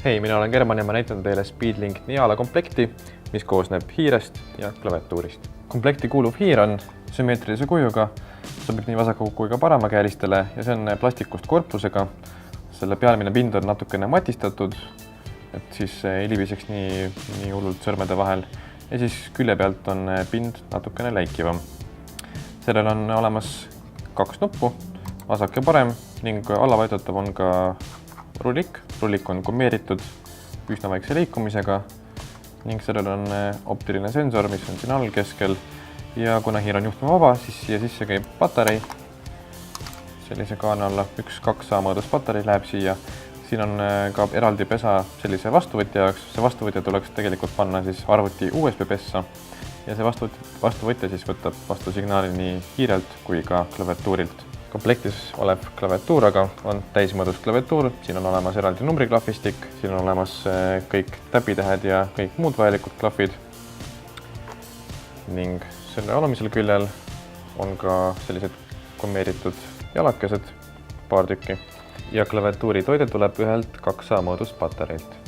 Hei, mina olen German ja ma näitan teile Speedlink Niala komplekti, mis koosneb hiirest ja klaviatuurist. Komplekti kuuluv hiir on sümmeetrilise kujuga, sobib nii vasaku kui ka paremakäelistele ja see on plastikust korpusega. Selle pealmine pind on natukene matistatud, et siis ei libiseks nii hullult sõrmede vahel. Ja siis külje pealt on pind natukene läikivam. Sellel on olemas 2 nuppu, vasak ja parem ning allavajutatav on ka rullik. Rullik on kommeeritud üsna väikse liikumisega ning sellel on optiline sensor, mis on siin all keskel. Ja kuna hiir on juhtmevaba, siis siia sisse käib patarei. Sellise kaane alla 1-2 A-mõõdus patarei läheb siia. Siin on ka eraldi pesa sellise vastuvõtja jaoks. See vastuvõtja tuleks tegelikult panna siis arvuti USB-pessa ja see vastuvõtja siis võtab vastu signaali nii hiirelt kui ka klaviatuurilt. Komplektis olev klaviatuur aga on täismõõdus klaviatuur. Siin on olemas eraldi numbriklahvistik, siin on olemas kõik täpitähed ja kõik muud vajalikud klahvid. Ning selle alumisel küljel on ka sellised kommeeritud jalakesed, paar tükki. Ja klaviatuuri toide tuleb ühelt 2 A-mõõdus patareilt.